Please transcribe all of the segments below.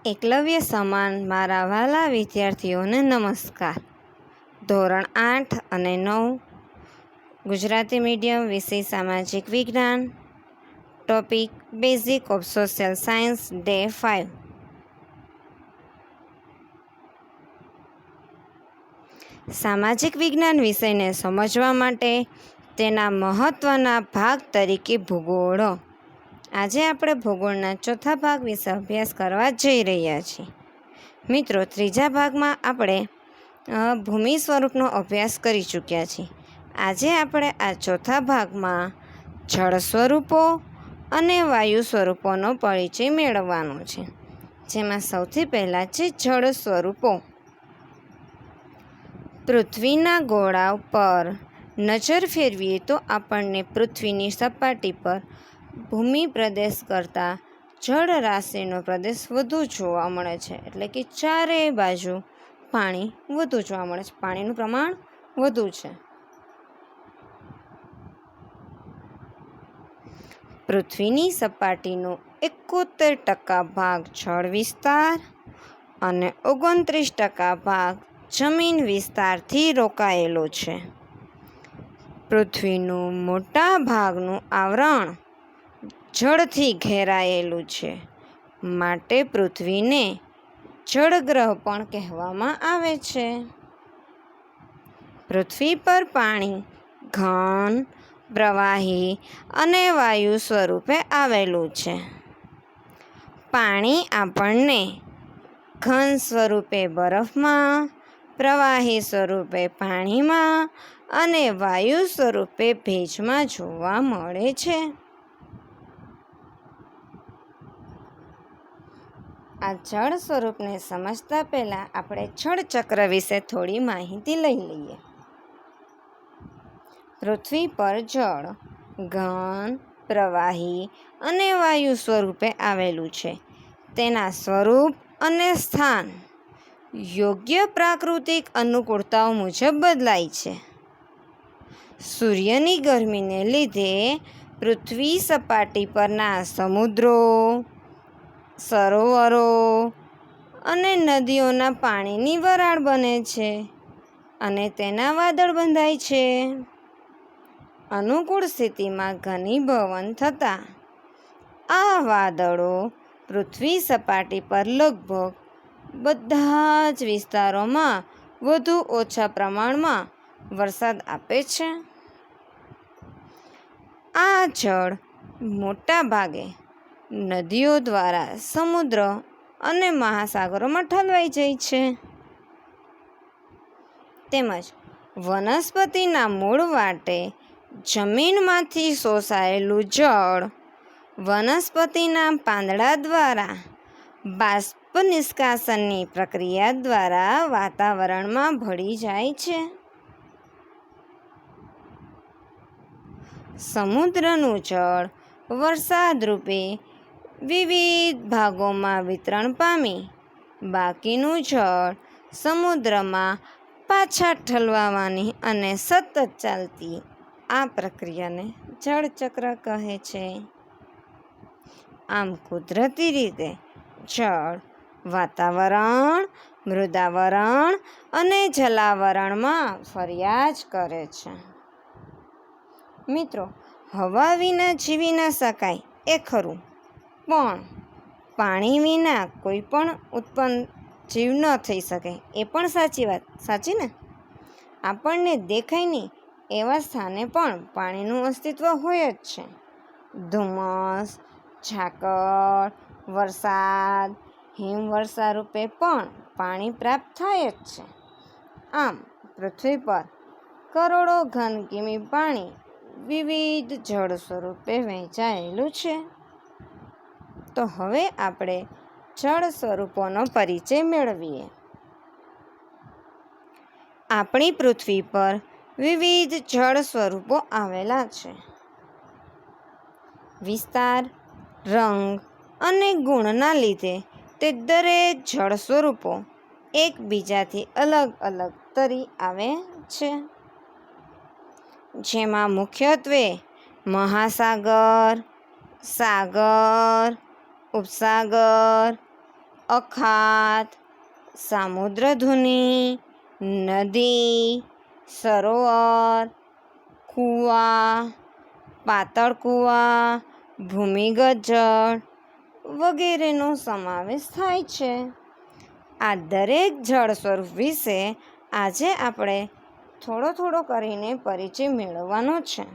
એકલવ્ય સમાન મારા વાલા વિદ્યાર્થીઓને નમસ્કાર. ધોરણ 8 અને 9 ગુજરાતી મીડિયમ, વિષય સામાજિક વિજ્ઞાન, topic basic of social science, day 5. સામાજિક વિજ્ઞાન વિષયને સમજવા માટે તેના મહત્ત્વના ભાગ તરીકે ભૂગોળ. આજે આપણે ભૂગોળના ચોથા ભાગ વિશે અભ્યાસ કરવા જઈ રહ્યા છીએ. મિત્રો, ત્રીજા ભાગમાં આપણે ભૂમિ સ્વરૂપનો અભ્યાસ કરી ચૂક્યા છીએ. આજે આપણે આ ચોથા ભાગમાં જળ સ્વરૂપો અને વાયુ સ્વરૂપોનો પરિચય મેળવવાનો છે, જેમાં સૌથી પહેલાં છે જળ સ્વરૂપો. પૃથ્વીના ગોળા પર નજર ફેરવીએ તો આપણને પૃથ્વીની સપાટી પર ભૂમિ પ્રદેશ કરતાં જળ રાશિનો પ્રદેશ વધુ જોવા મળે છે. એટલે કે ચારે બાજુ પાણી વધુ જોવા મળે છે, પાણીનું પ્રમાણ વધુ છે. પૃથ્વીની સપાટીનો 71% ભાગ જળ વિસ્તાર અને 29% ભાગ જમીન વિસ્તારથી રોકાયેલો છે. પૃથ્વીનું મોટા ભાગનું આવરણ જળથી ઘેરાયેલું છે, માટે પૃથ્વીને જળગ્રહ પણ કહેવામાં આવે છે. પૃથ્વી પર પાણી ઘન, પ્રવાહી અને વાયુ સ્વરૂપે આવેલું છે. પાણી આપણને ઘન સ્વરૂપે બરફમાં, પ્રવાહી સ્વરૂપે પાણીમાં અને વાયુ સ્વરૂપે ભેજમાં જોવા મળે છે. આ જળ સ્વરૂપને સમજતા પહેલાં આપણે જળચક્ર વિશે થોડી માહિતી લઈ લઈએ. પૃથ્વી પર જળ ઘન, પ્રવાહી અને વાયુ સ્વરૂપે આવેલું છે. તેના સ્વરૂપ અને સ્થાન યોગ્ય પ્રાકૃતિક અનુકૂળતાઓ મુજબ બદલાય છે. સૂર્યની ગરમીને લીધે પૃથ્વી સપાટી પરના સમુદ્રો, સરોવરો અને નદીઓના પાણીની વરાળ બને છે અને તેના વાદળ બંધાય છે. અનુકૂળ સ્થિતિમાં ઘનીભવન થતાં આ વાદળો પૃથ્વી સપાટી પર લગભગ બધા જ વિસ્તારોમાં વધુ ઓછા પ્રમાણમાં વરસાદ આપે છે. આ જળ મોટા ભાગે નદીઓ દ્વારા સમુદ્ર અને મહાસાગરોમાં ઠલવાઈ જાય છે. તેમજ વનસ્પતિના મૂળ વાટે જમીનમાંથી શોષાયેલું જળ વનસ્પતિના પાંદડા દ્વારા બાષ્પ નિષ્કાશનની પ્રક્રિયા દ્વારા વાતાવરણમાં ભળી જાય છે. સમુદ્રનું જળ વરસાદ રૂપે વિવિધ ભાગોમાં વિતરણ પામી બાકીનું જળ સમુદ્રમાં પાછા ઠલવવાની અને સતત ચાલતી આ પ્રક્રિયાને જળચક્ર કહે છે. આમ કુદરતી રીતે જળ વાતાવરણ, મૃદાવરણ અને જલાવરણમાં ફર્યા જ કરે છે. મિત્રો, હવા વિના જીવી ન શકાય એ ખરું, પણ પાણી વિના કોઈ પણ ઉત્પન્ન જીવ ન થઈ શકે એ પણ સાચી વાત. સાચી ને? આપણને દેખાય નહીં એવા સ્થાને પણ પાણીનું અસ્તિત્વ હોય જ છે. ધુમ્મસ, ઝાકળ, વરસાદ, હિમવર્ષા રૂપે પણ પાણી પ્રાપ્ત થાય જ છે. આમ પૃથ્વી પર કરોડો ઘન કિમી પાણી વિવિધ જળ સ્વરૂપે વહેંચાયેલું છે. તો હવે આપણે જળ સ્વરૂપોનો પરિચય મેળવીએ. આપણી પૃથ્વી પર વિવિધ જળ સ્વરૂપો આવેલા છે. વિસ્તાર, રંગ અને ગુણના લીધે તે દરેક જળ સ્વરૂપો એકબીજાથી અલગ અલગ તરી આવે છે. જેમાં મુખ્યત્વે મહાસાગર, સાગર, ઉપસાગર, અખાત, સામુદ્રધુની, નદી, સરોવર, કૂવા, પાતળ કૂવા, ભૂમિગત જળ વગેરેનો સમાવેશ થાય છે. આ દરેક જળ સ્વરૂપ વિશે આજે આપણે થોડો કરીને પરિચય મેળવવાનો છે.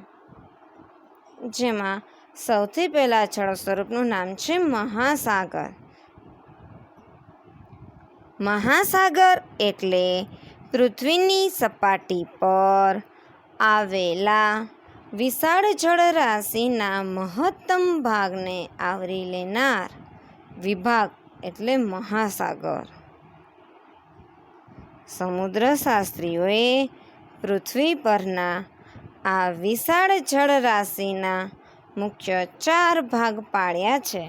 જેમાં સૌથી પહેલાં જળ સ્વરૂપનું નામ છે મહાસાગર. મહાસાગર એટલે પૃથ્વીની સપાટી પર આવેલા વિશાળ જળરાશિના મહત્તમ ભાગને આવરી લેનાર વિભાગ એટલે મહાસાગર. સમુદ્રશાસ્ત્રીઓએ પૃથ્વી પરના આ વિશાળ જળરાશિના મુખ્ય 4 ભાગ પાડ્યા છે.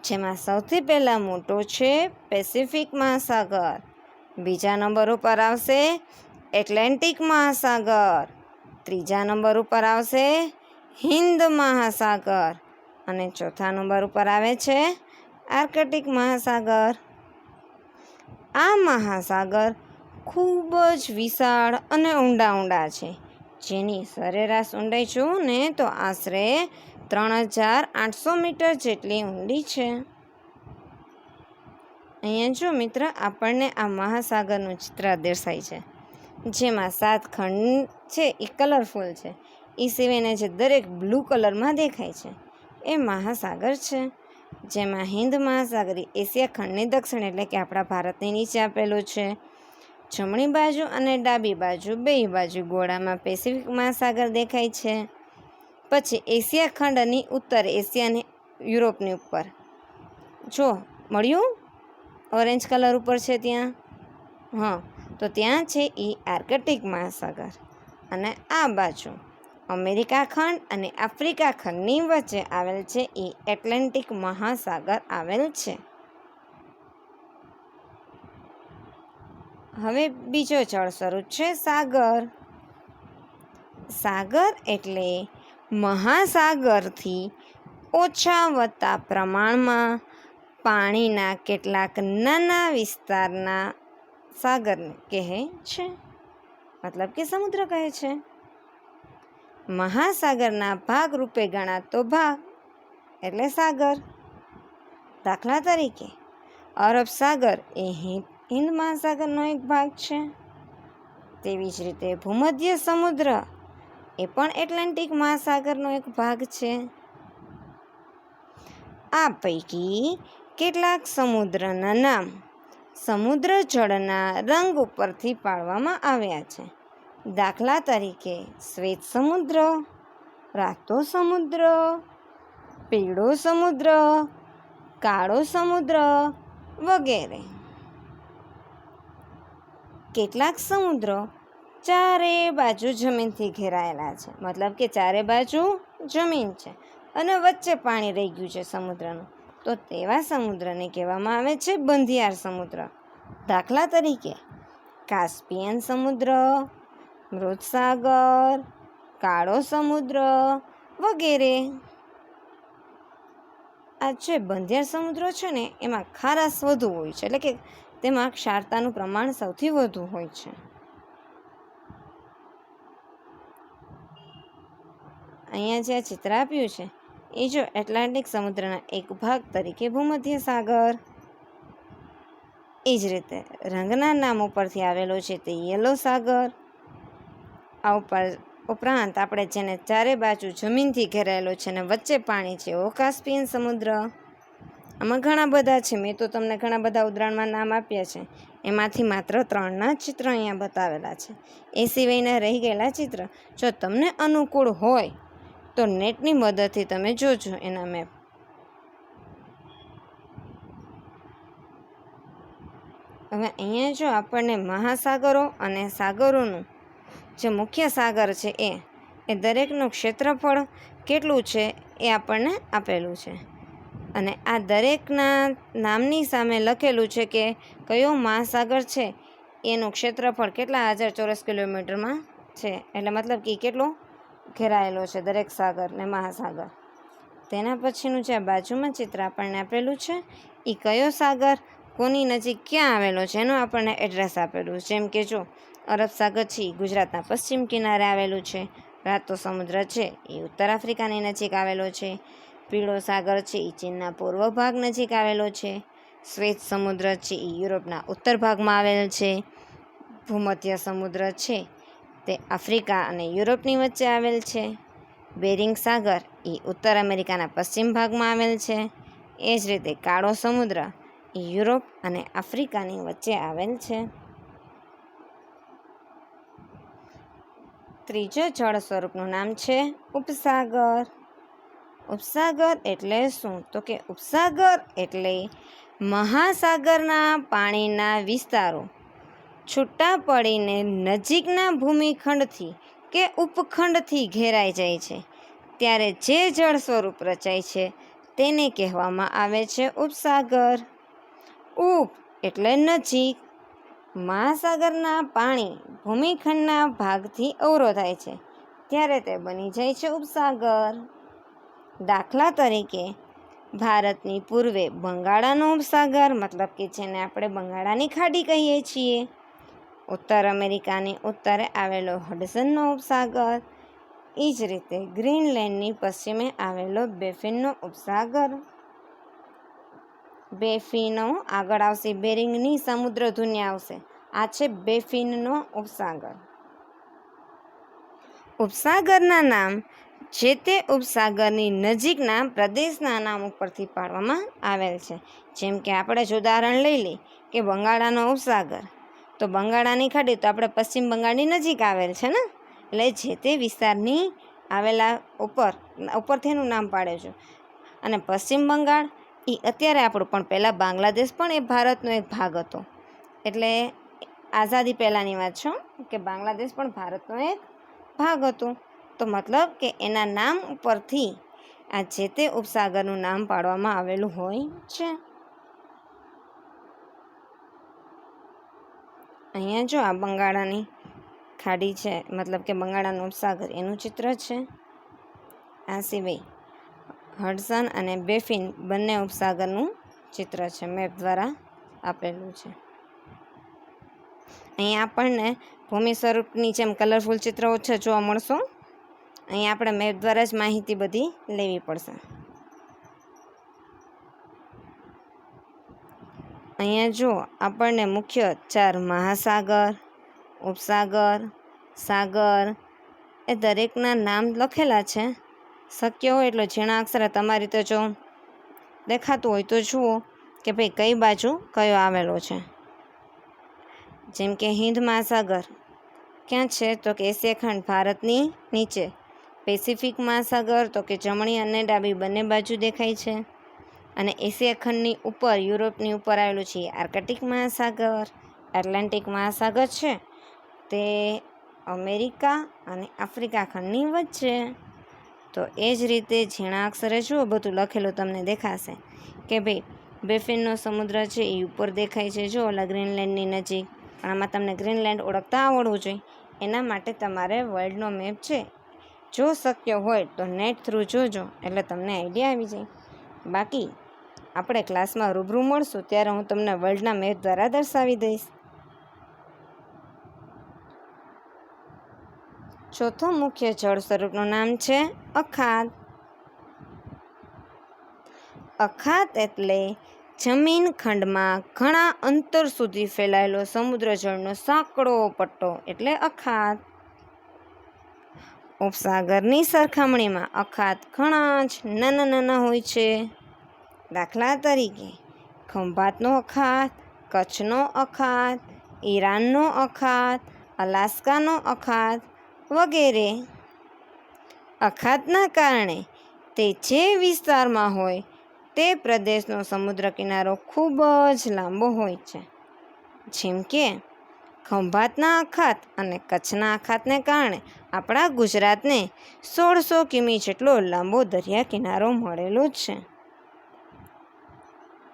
જેમાં સૌથી પહેલાં મોટો છે પેસિફિક મહાસાગર, બીજા નંબર ઉપર આવશે એટલાન્ટિક મહાસાગર, ત્રીજા નંબર ઉપર આવશે હિન્દ મહાસાગર અને ચોથા નંબર ઉપર આવે છે આર્કટિક મહાસાગર. આ મહાસાગર ખૂબ જ વિશાળ અને ઊંડા છે, જેની સરેરાશ ઊંડાઈ જોઉં ને તો આશરે 3800 મીટર જેટલી ઊંડી છે. અહીંયા જો મિત્ર આપણને આ મહાસાગરનું ચિત્ર દર્શાય છે, જેમાં 7 ખંડ છે એ કલરફુલ છે. એ સિવાયના જે દરેક બ્લુ કલરમાં દેખાય છે એ મહાસાગર છે. જેમાં હિન્દ મહાસાગર એશિયા ખંડની દક્ષિણ એટલે કે આપણા ભારતની નીચે આપેલું છે. જમણી બાજુ અને ડાબી બાજુ બેય બાજુ ગોળામાં પેસિફિક મહાસાગર દેખાય છે. પછી એશિયા ખંડની ઉત્તર, એશિયા અને યુરોપની ઉપર જો મળ્યું ઓરેન્જ કલર ઉપર છે ત્યાં, તો ત્યાં છે એ આર્કટિક મહાસાગર. અને આ બાજુ અમેરિકા ખંડ અને આફ્રિકા ખંડની વચ્ચે આવેલ છે એ એટલાન્ટિક મહાસાગર આવેલ છે. હવે બીજો જળ સ્વરૂપ છે સાગર. સાગર એટલે મહાસાગરથી ઓછા વત્તા પ્રમાણમાં પાણીના કેટલાક નાના વિસ્તારના સાગરને કહે છે, મતલબ કે સમુદ્ર કહે છે. મહાસાગરના ભાગ રૂપે ગણાતો ભાગ એટલે સાગર. દાખલા તરીકે અરબ સાગર એ હિન્દ મહાસાગરનો એક ભાગ છે. તેવી જ રીતે ભૂમધ્ય સમુદ્ર એ પણ એટલાન્ટિક મહાસાગરનો એક ભાગ છે. આ પૈકી કેટલાક સમુદ્રના નામ સમુદ્ર જળના રંગ ઉપરથી પાડવામાં આવ્યા છે. દાખલા તરીકે શ્વેત સમુદ્ર, રાતો સમુદ્ર, પીળો સમુદ્ર, કાળો સમુદ્ર વગેરે. કેટલાક સમુદ્રો ચારે બાજુ જમીનથી ઘેરાયેલા છે, મતલબ કે ચારે બાજુ જમીન છે અને વચ્ચે પાણી રહી ગયું છે સમુદ્રનું, તો તેવા સમુદ્રને કહેવામાં આવે છે બંધિયાર સમુદ્ર. દાખલા તરીકે કાસ્પિયન સમુદ્ર, મૃતસાગર, કાળો સમુદ્ર વગેરે. આ જે બંધિયાર સમુદ્રો છે ને એમાં ખારાશ વધુ હોય છે, એટલે કે તેમાં ક્ષારતાનું પ્રમાણ સૌથી વધુ હોય છે. અહીંયા જે ચિત્ર આપ્યું છે એ જો એટલાન્ટિક સમુદ્રના એક ભાગ તરીકે ભૂમધ્ય સાગર. એ જ રીતે રંગના નામ ઉપરથી આવેલો છે તે યલો સાગર. આ ઉપરાંત આપણે જેને ચારે બાજુ જમીનથી ઘેરાયેલો છે અને વચ્ચે પાણી છે એવો કાસ્પિયન સમુદ્ર. આમાં ઘણા બધા છે, મેં તો તમને ઘણા બધા ઉદાહરણમાં નામ આપ્યા છે, એમાંથી માત્ર 3ના ચિત્ર અહીંયા બતાવેલા છે. એ સિવાયના રહી ગયેલા ચિત્ર જો તમને અનુકૂળ હોય તો નેટની મદદથી તમે જોજો એના મેપ. હવે અહીંયા જો આપણને મહાસાગરો અને સાગરોનું જે મુખ્ય સાગર છે એ દરેકનું ક્ષેત્રફળ કેટલું છે એ આપણને આપેલું છે. અને આ દરેકના નામની સામે લખેલું છે કે કયો મહાસાગર છે એનું ક્ષેત્રફળ કેટલા હજાર ચોરસ કિલોમીટરમાં છે, એટલે મતલબ કે કેટલો ઘેરાયેલો છે દરેક સાગર ને મહાસાગર. તેના પછીનું જે બાજુમાં ચિત્ર આપણને આપેલું છે એ કયો સાગર કોની નજીક ક્યાં આવેલો છે એનું આપણને એડ્રેસ આપેલું. જેમ કે જો અરબ સાગર છે એ ગુજરાતના પશ્ચિમ કિનારે આવેલું છે. રાતો સમુદ્ર છે એ ઉત્તર આફ્રિકાની નજીક આવેલો છે. પીળો સાગર છે એ ચીનના પૂર્વ ભાગ નજીક આવેલો છે. શ્વેત સમુદ્ર છે એ યુરોપના ઉત્તર ભાગમાં આવેલ છે. ભૂમધ્ય સમુદ્ર છે તે આફ્રિકા અને યુરોપની વચ્ચે આવેલ છે. બેરિંગ સાગર એ ઉત્તર અમેરિકાના પશ્ચિમ ભાગમાં આવેલ છે. એ જ રીતે કાળો સમુદ્ર એ યુરોપ અને આફ્રિકાની વચ્ચે આવેલ છે. ત્રીજો જળ સ્વરૂપનું નામ છે ઉપસાગર. ઉપસાગર એટલે શું? તો કે ઉપસાગર એટલે મહાસાગરના પાણીના વિસ્તારો છૂટા પડીને નજીકના ભૂમિખંડથી કે ઉપખંડથી ઘેરાઈ જાય છે ત્યારે જે જળ સ્વરૂપ રચાય છે તેને કહેવામાં આવે છે ઉપસાગર. ઉપ એટલે નજીક. મહાસાગરના પાણી ભૂમિખંડના ભાગથી અવરોધાય છે ત્યારે તે બની જાય છે ઉપસાગર. દાખલા તરીકે ભારતની પૂર્વે બંગાળાનો ઉપસાગર, મતલબ કે જેને આપણે બંગાળાની ખાડી કહીએ છીએ. ઉત્તર અમેરિકાની ઉત્તરે આવેલો હડસનનો ઉપસાગર. એ જ રીતે ગ્રીનલેન્ડની પશ્ચિમે આવેલો બેફિનનો ઉપસાગર. બેફિનો આગળ આવશે, બેરિંગની સમુદ્ર ધુનિયા આવશે. આ છે બેફિનનો ઉપસાગર. ઉપસાગરના નામ જે તે ઉપસાગરની નજીકના પ્રદેશના નામ ઉપરથી પાડવામાં આવેલ છે. જેમ કે આપણે જ ઉદાહરણ લઈ લઈએ કે બંગાળાનો ઉપસાગર, તો બંગાળાની ખાડી તો આપણે પશ્ચિમ બંગાળની નજીક આવેલ છે ને, એટલે જે તે વિસ્તારની આવેલા ઉપરથી એનું નામ પાડે છે. અને પશ્ચિમ બંગાળ એ અત્યારે આપણું, પણ પહેલાં બાંગ્લાદેશ પણ એ ભારતનો એક ભાગ હતો. એટલે આઝાદી પહેલાંની વાત છે કે બાંગ્લાદેશ પણ ભારતનો એક ભાગ હતો. તો મતલબ કે એના નામ ઉપરથી આ જે તે ઉપસાગરનું નામ પાડવામાં આવેલું હોય છે. અહીંયા જો આ બંગાળાની ખાડી છે, મતલબ કે બંગાળાનો ઉપસાગર, એનું ચિત્ર છે. આ સિવાય હડસન અને બેફિન બંને ઉપસાગરનું ચિત્ર છે, મેપ દ્વારા આપેલું છે. અહીંયા આપણને ભૂમિ સ્વરૂપની જેમ કલરફુલ ચિત્રો ઓછા જોવા મળશો. અહીંયા આપણે મેપ દ્વારા જ માહિતી બધી લેવી પડશે. અહીંયા જો આપણને મુખ્ય 4 મહાસાગર, ઉપસાગર, સાગર એ દરેકના નામ લખેલા છે. શક્ય હોય એટલો ઝીણા અક્ષરે તમારી તો જો દેખાતું હોય તો જુઓ કે ભાઈ કઈ બાજુ કયો આવેલો છે. જેમ કે હિન્દ મહાસાગર ક્યાં છે? તો કે એશિયા ખંડ ભારતની નીચે. પેસિફિક મહાસાગર તો કે જમણી અને ડાબી બંને બાજુ દેખાય છે. અને એશિયા ખંડની ઉપર, યુરોપની ઉપર આવેલું છે આર્કટિક મહાસાગર. એટલાન્ટિક મહાસાગર છે તે અમેરિકા અને આફ્રિકા ખંડની વચ્ચે. તો એ જ રીતે ઝીણા અક્ષરે જુઓ બધું લખેલું તમને દેખાશે કે ભાઈ બેફિનનો સમુદ્ર છે એ ઉપર દેખાય છે, જો ઓલા ગ્રીનલેન્ડની નજીક. પણ આમાં તમને ગ્રીનલેન્ડ ઓળખતા આવડવું જોઈએ. એના માટે તમારે વર્લ્ડનો મેપ છે, જો શક્ય હોય તો નેટ થ્રુ જોજો, એટલે તમને આઈડિયા આવી જાય. બાકી આપણે ક્લાસમાં રૂબરૂ મળશું ત્યારે હું તમને વર્લ્ડના મેપ દ્વારા દર્શાવી દઈશ. ચોથું મુખ્ય જળ સ્વરૂપનું નામ છે અખાત. અખાત એટલે જમીન ખંડમાં ઘણા અંતર સુધી ફેલાયેલો સમુદ્ર જળનો સાંકડો પટ્ટો એટલે અખાત. ઉપસાગરની સરખામણીમાં અખાત ઘણા જ નાના નાના હોય છે. દાખલા તરીકે ખંભાતનો અખાત, કચ્છનો અખાત, ઈરાનનો અખાત, અલાસ્કાનો અખાત વગેરે. અખાતના કારણે તે જે વિસ્તારમાં હોય તે પ્રદેશનો સમુદ્ર કિનારો ખૂબ જ લાંબો હોય છે. જેમ કે ખંભાતના અખાત અને કચ્છના અખાતને કારણે આપણા ગુજરાતને 1600 કિમી જેટલો લાંબો દરિયા કિનારો મળેલો છે.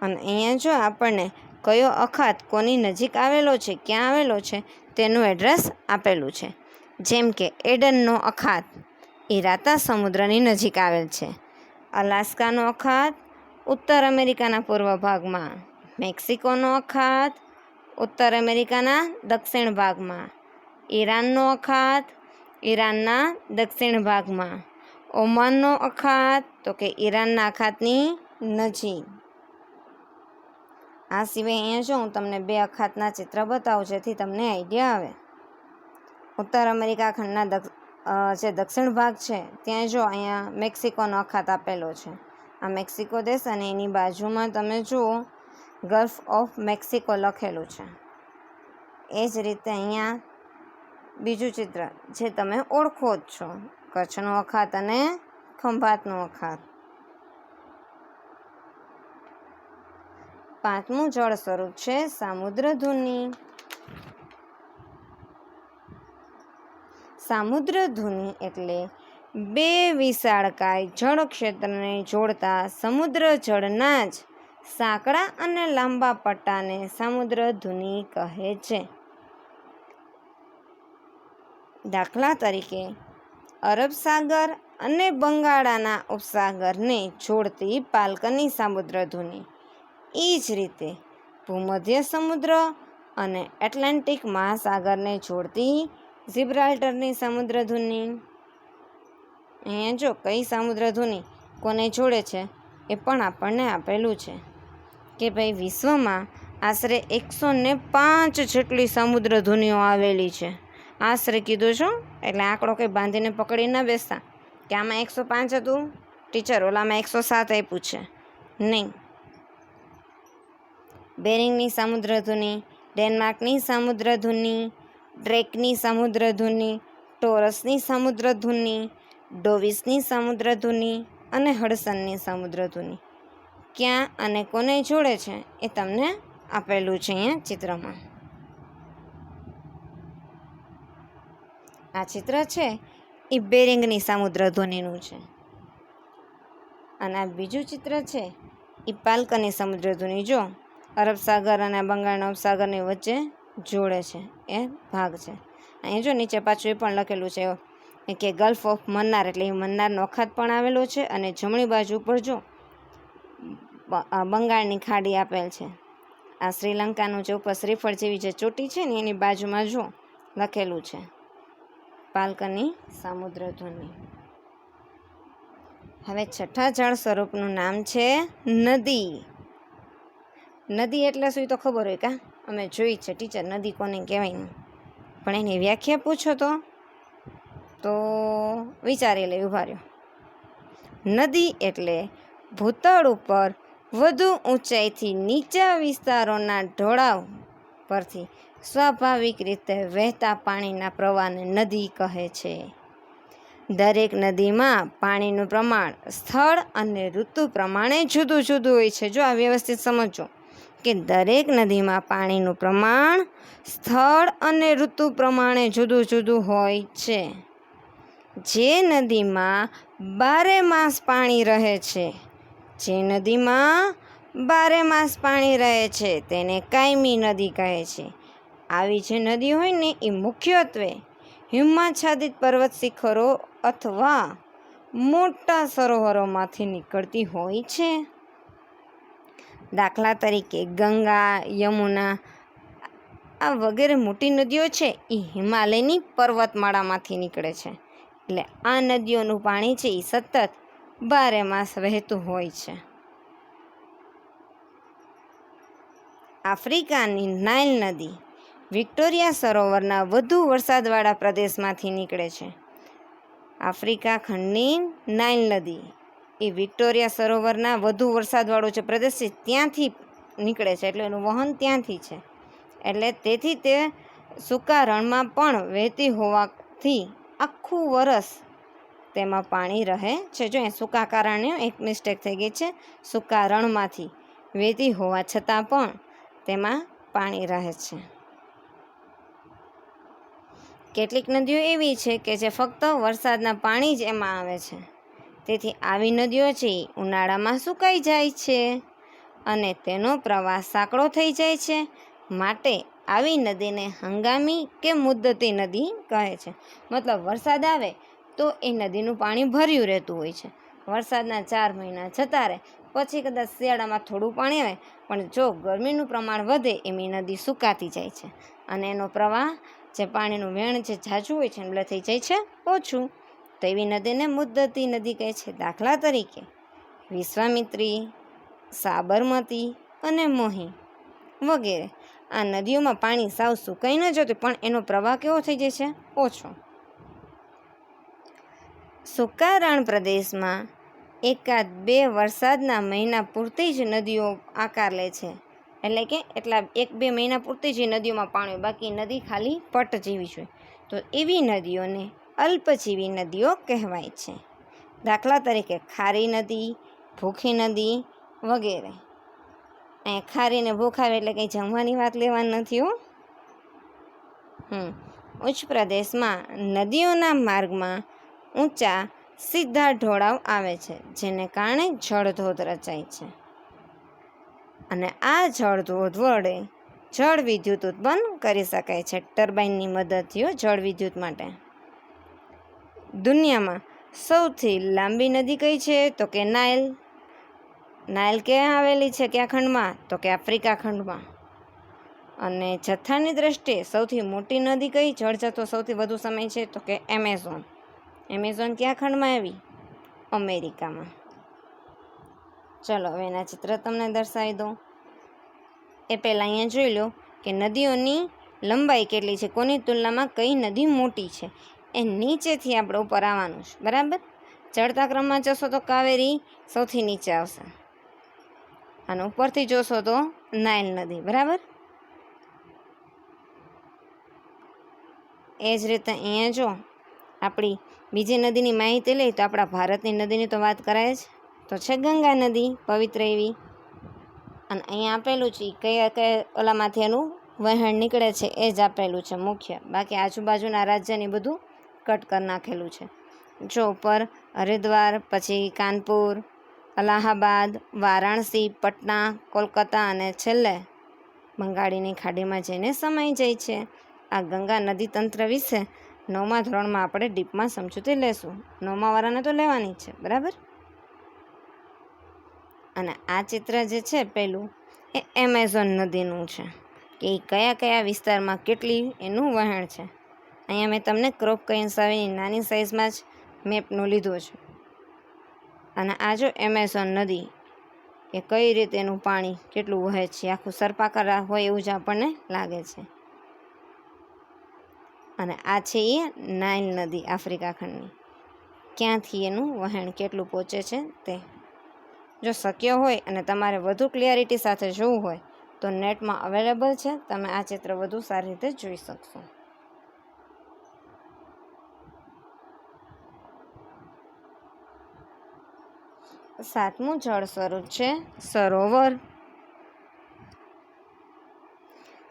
અને અહીંયા જો આપણને કયો અખાત કોની નજીક આવેલો છે, ક્યાં આવેલો છે તેનું એડ્રેસ આપેલું છે. જેમ કે એડનનો અખાત એ રાતા સમુદ્રની નજીક આવેલ છે. અલાસ્કાનો અખાત ઉત્તર અમેરિકાના પૂર્વ ભાગમાં. મેક્સિકોનો અખાત ઉત્તર અમેરિકાના દક્ષિણ ભાગમાં, ઈરાનનો અખાત ઈરાનના દક્ષિણ ભાગમાં, ઓમાનનો અખાત તો કે ઈરાનના અખાતની નજીક. આ સિવાય અહીંયા જો હું તમને 2 અખાતના ચિત્ર બતાવું જેથી તમને આઈડિયા આવે. ઉત્તર અમેરિકા ખંડના જે દક્ષિણ ભાગ છે ત્યાં જો અહીંયા મેક્સિકોનો અખાત આપેલો છે. આ મેક્સિકો દેશ અને એની બાજુમાં તમે જુઓ ગલ્ફ ઓફ મેક્સિકો લખેલું છે. એ જ રીતે અહીંયા બીજું ચિત્ર જે તમે ઓળખો જ છો, કચ્છનો અખાત અને ખંભાતનો અખાત. 5મું જળ સ્વરૂપ છે સામુદ્રધુની. સામુદ્રધુની એટલે 2 વિશાળકાય જળ ક્ષેત્રને જોડતા સમુદ્ર જળના જ સાંકડા અને લાંબા પટ્ટાને સામુદ્રધુની કહે છે. દાખલા તરીકે અરબ સાગર અને બંગાળાના ઉપસાગરને જોડતી પાલકની સામુદ્રધુની. એ જ રીતે ભૂમધ્ય સમુદ્ર અને એટલાન્ટિક મહાસાગરને જોડતી જિબ્રાલ્ટરની સામુદ્રધુની. અહીંયા જો કઈ સામુદ્રધુની કોને જોડે છે એ પણ આપણને આપેલું છે કે ભાઈ વિશ્વમાં આશરે 105 જેટલી સામુદ્રધુનીઓ આવેલી છે. આશરે કીધું છો એટલે આંકડો કંઈ બાંધીને પકડી ન બેસતા કે આમાં 105 હતું ટીચર, ઓલામાં 107 આપ્યું છે, નહીં. બેરિંગની સામુદ્રધુની, ડેનમાર્કની સામુદ્રધુની, ડ્રેકની સામુદ્રધુની, ટોરસની સામુદ્રધુની, ડોવિસની સામુદ્રધુની અને હડસનની સામુદ્રધુની ક્યાં અને કોને જોડે છે એ તમને આપેલું છે અહીંયા ચિત્રમાં. આ ચિત્ર છે એ બેરિંગની સામુદ્રધુનીનું છે અને આ બીજું ચિત્ર છે એ પાલકની સામુદ્રધુની. જો અરબ સાગર અને બંગાળના ઉપસાગરની વચ્ચે જોડે છે એ ભાગ છે. અહીંયા જો નીચે પાછું એ પણ લખેલું છે કે ગલ્ફ ઓફ મન્નાર એટલે એ મન્નારનો અખાત પણ આવેલો છે અને જમણી બાજુ ઉપર જો બંગાળની ખાડી આપેલ છે. આ શ્રીલંકાનું જે ઉપર શ્રીફળ જેવી જે ચોટી છે ને એની બાજુમાં જો લખેલું છે પાલકની સામુદ્રધુની. હવે 6થા જળ સ્વરૂપનું નામ છે નદી. નદી એટલે શું તો ખબર હોય કા? અમે જોઈ છે ટીચર, નદી કોને કહેવાય, પણ એની વ્યાખ્યા પૂછો તો વિચારી લે, ઉભા રહ્યો. નદી એટલે ભૂતળ ઉપર વધુ ઊંચાઈથી નીચા વિસ્તારોના ઢોળાવ પરથી સ્વાભાવિક રીતે વહેતા પાણીના પ્રવાહને નદી કહે છે. દરેક નદીમાં પાણીનું પ્રમાણ સ્થળ અને ઋતુ પ્રમાણે જુદું જુદું હોય છે. જો આ વ્યવસ્થિત સમજો કે દરેક નદીમાં પાણીનું પ્રમાણ સ્થળ અને ઋતુ પ્રમાણે જુદું જુદું હોય છે. જે નદીમાં 12 માસ પાણી રહે છે, તેને કાયમી નદી કહે છે. આવી જે નદી હોય ને એ મુખ્યત્વે હિમાચ્છાદિત પર્વત શિખરો અથવા મોટા સરોવરોમાંથી નીકળતી હોય છે. દાખલા તરીકે ગંગા, યમુના આ વગેરે મોટી નદીઓ છે એ હિમાલયની પર્વતમાળામાંથી નીકળે છે. એટલે આ નદીઓનું પાણી છે એ સતત 12 માસ વહેતું હોય છે. આફ્રિકાની નાઇલ નદી વિક્ટોરિયા સરોવરના વધુ વરસાદવાળા પ્રદેશમાંથી નીકળે છે. આફ્રિકા ખંડની નાઇલ નદી એ વિક્ટોરિયા સરોવરના વધુ વરસાદવાળો જે પ્રદેશ છે ત્યાંથી નીકળે છે, એટલે એનું વહન ત્યાંથી છે. એટલે તેથી તે સૂકા રણમાં પણ વહેતી હોવાથી આખું વરસ તેમાં પાણી રહે છે. જો એ સૂકા કારણે એક મિસ્ટેક થઈ ગઈ છે, સૂકા રણમાંથી વહેતી હોવા છતાં પણ તેમાં પાણી રહે છે. કેટલીક નદીઓ એવી છે કે જે ફક્ત વરસાદના પાણી જ એમાં આવે છે. તેથી આવી નદીઓ છે એ ઉનાળામાં સુકાઈ જાય છે અને તેનો પ્રવાહ સાંકડો થઈ જાય છે. માટે આવી નદીને હંગામી કે મુદ્દતી નદી કહે છે. મતલબ વરસાદ આવે તો એ નદીનું પાણી ભર્યું રહેતું હોય છે. વરસાદના 4 મહિના જતા રહે પછી કદાચ શિયાળામાં થોડું પાણી આવે, પણ જો ગરમીનું પ્રમાણ વધે એમ એ નદી સુકાતી જાય છે અને એનો પ્રવાહ જે પાણીનું વહેણ જે ઝાઝું હોય છે એટલે થઈ જાય છે ઓછું. તો એવી નદીને મુદ્દતી નદી કહે છે. દાખલા તરીકે વિશ્વામિત્રી, સાબરમતી અને મોહી વગેરે આ નદીઓમાં પાણી સાવ સુકાઈ ન જતું, પણ એનો પ્રવાહ કેવો થઈ જાય છે? ઓછો. સૂકા રણ પ્રદેશમાં એકાદ બે વરસાદના મહિના પૂરતી જ નદીઓ આકાર લે છે. એટલે કે એટલા 1-2 મહિના પૂરતી જ નદીઓમાં પાણી હોય, બાકી નદી ખાલી પટ જેવી છે. તો એવી નદીઓને અલ્પજીવી નદીઓ કહેવાય છે. દાખલા તરીકે ખારી નદી, ભૂખી નદી વગેરે. અહીંયા ખારીને ભૂખાવે એટલે કંઈ જમવાની વાત લેવાની નથી હો. ઉચ્ચ પ્રદેશમાં નદીઓના માર્ગમાં ઊંચા સીધા ઢોળાવ આવે છે, જેને કારણે જળધોધ રચાય છે અને આ જળધોધ વડે જળ વિદ્યુત ઉત્પન્ન કરી શકાય છે ટર્બાઇનની મદદથી જળ વિદ્યુત માટે. દુનિયામાં સૌથી લાંબી નદી કઈ છે? તો કે નાઇલ. નાઇલ ક્યાં આવેલી છે? કયા ખંડમાં? તો કે આફ્રિકા ખંડમાં. અને જથ્થાની દ્રષ્ટિએ સૌથી મોટી નદી કઈ? જળ જથ્થો સૌથી વધુ સમય છે? તો કે એમેઝોન. એમેઝોન કયા ખંડમાં આવી? અમેરિકામાં. ચલો હવે એના ચિત્ર તમને દર્શાવી દઉં. એ પહેલાં અહીંયા જોઈ લો કે નદીઓની લંબાઈ કેટલી છે, કોની તુલનામાં કઈ નદી મોટી છે. એ નીચેથી આપણે ઉપર આવવાનું છે, બરાબર. ચડતા ક્રમમાં જશો તો કાવેરી સૌથી નીચે આવશે અને ઉપરથી જોશો તો નાઇલ નદી, બરાબર. એ જ રીતે અહીંયા જો આપણી બીજી નદીની માહિતી લઈએ તો આપણા ભારતની નદીની તો વાત કરાય જ. તો છે ગંગા નદી, પવિત્ર એવી. અને અહીંયા આપેલું છે કયા કયા ઓલામાંથી એનું વહેણ નીકળે છે એ જ આપેલું છે મુખ્ય. બાકી આજુબાજુના રાજ્યની બધું કટ કરી નાખેલું છે. જો ઉપર હરિદ્વાર, પછી કાનપુર, અલ્હાબાદ, વારાણસી, પટના, કોલકાતા અને છેલ્લે બંગાળની ખાડીમાં જઈને સમાઈ જાય છે. આ ગંગા નદી તંત્ર વિશે 9મા ધોરણમાં આપણે ડીપમાં સમજૂતી લેશું. 9મા વાળાને તો લેવાની જ છે, બરાબર. અને આ ચિત્ર જે છે પહેલું એ એમેઝોન નદીનું છે કે એ કયા કયા વિસ્તારમાં કેટલી એનું વહેણ છે. અહીંયા મેં તમને ક્રોપ કહીને નાની સાઇઝમાં જ મેપનું લીધું છે. અને આ જો એમેઝોન નદી એ કઈ રીતે એનું પાણી કેટલું વહે છે, આખું સર્પાકાર હોય એવું જ આપણને લાગે છે. અને આ છે એ નાઇલ નદી આફ્રિકા ખંડની, ક્યાંથી એનું વહેણ કેટલું પહોંચે છે તે. જો શક્ય હોય અને તમારે વધુ ક્લિયરિટી સાથે જોવું હોય તો નેટમાં અવેલેબલ છે, તમે આ ચિત્ર વધુ સારી રીતે જોઈ શકશો. સાતમું જળ સ્વરૂપ છે સરોવર.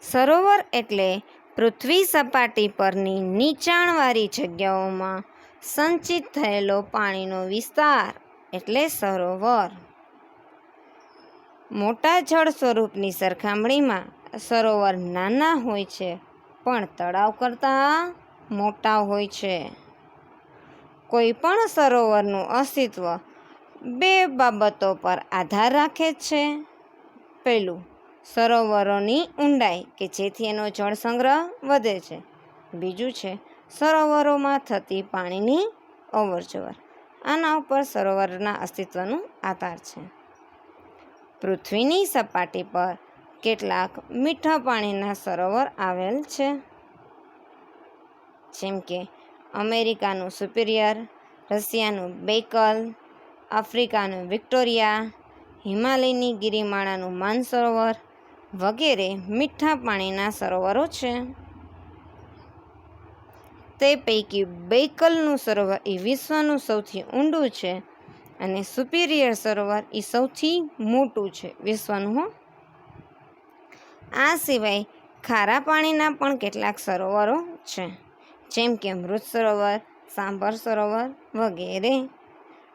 સરોવર એટલે પૃથ્વી સપાટી પરની નીચાણવાળી જગ્યાઓમાં સંચિત થયેલો પાણીનો વિસ્તાર એટલે સરોવર. મોટા જળ સ્વરૂપની સરખામણીમાં સરોવર નાના હોય છે, પણ તળાવ કરતાં મોટા હોય છે. કોઈ પણ સરોવરનું અસ્તિત્વ બે બાબતો પર આધાર રાખે છે. પહેલું, સરોવરોની ઊંડાઈ કે જેથી એનો જળ સંગ્રહ વધે છે. બીજું છે સરોવરોમાં થતી પાણીની અવરજવર. આના ઉપર સરોવરના અસ્તિત્વનું આધાર છે. પૃથ્વીની સપાટી પર કેટલાક મીઠા પાણીના સરોવર આવેલ છે, જેમ કે અમેરિકાનું સુપિરિયર, રશિયાનું બેકલ, આફ્રિકાનું વિક્ટોરિયા, હિમાલયની ગિરિમાળાનું માનસરોવર વગેરે મીઠા પાણીના સરોવરો છે. તે પૈકી બેકલનું સરોવર એ વિશ્વનું સૌથી ઊંડું છે અને સુપિરિયર સરોવર એ સૌથી મોટું છે વિશ્વનું. આ સિવાય ખારા પાણીના પણ કેટલાક સરોવરો છે, જેમ કે મૃત સરોવર, સાંભર સરોવર વગેરે.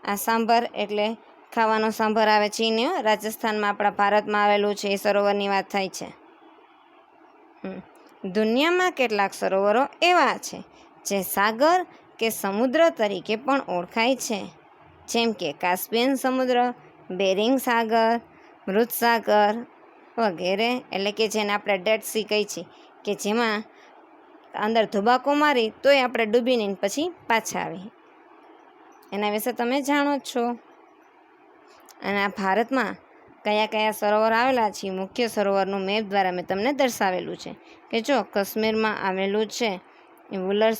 આ સાંભર એટલે ખાવાનો સાંભર આવે છે ને, રાજસ્થાનમાં આપણા ભારતમાં આવેલું છે એ સરોવરની વાત થાય છે. દુનિયામાં કેટલાક સરોવરો એવા છે જે સાગર કે સમુદ્ર તરીકે પણ ઓળખાય છે, જેમ કે કાસ્પિયન સમુદ્ર, બેરિંગ સાગર, મૃત સાગર વગેરે, એટલે કે જેને આપણે ડેડ સી કહીએ છીએ, કે જેમાં અંદર ધુબાકો મારી તોય આપણે ડૂબીને પછી પાછા આવી. એના વિશે તમે જાણો જ છો. અને આ ભારતમાં કયા કયા સરોવર આવેલા છે મુખ્ય સરોવરનું મેપ દ્વારા મેં તમને દર્શાવેલું છે કે જો કાશ્મીરમાં આવેલું છે એ વુલર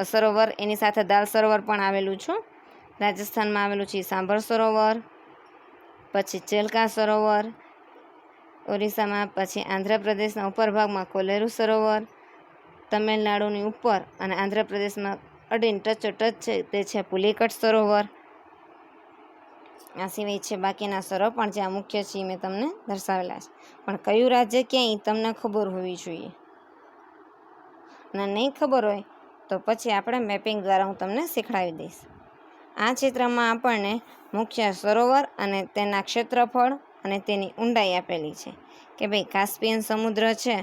સરોવર, એની સાથે દાલ સરોવર પણ આવેલું છે. રાજસ્થાનમાં આવેલું છે સાંભર સરોવર, પછી ચેલકા સરોવર, ઓરિસ્સામાં, પછી આંધ્રપ્રદેશના ઉપર ભાગમાં કોલેરુ સરોવર, તમિલનાડુની ઉપર અને આંધ્રપ્રદેશમાં અડીને ટચ છે તે છે પુલિકટ સરોવર. આ સિવાય છે બાકીના સરોવર પણ જ્યાં મુખ્ય છે મેં તમને દર્શાવેલા છે. પણ કયું રાજ્ય ક્યાંય તમને ખબર હોવી જોઈએ, અને નહીં ખબર હોય તો પછી આપણે મેપિંગ દ્વારા હું તમને શીખવાડી દઈશ. આ ચિત્રમાં આપણને મુખ્ય સરોવર અને તેના ક્ષેત્રફળ અને તેની ઊંડાઈ આપેલી છે કે ભાઈ કાસ્પિયન સમુદ્ર છે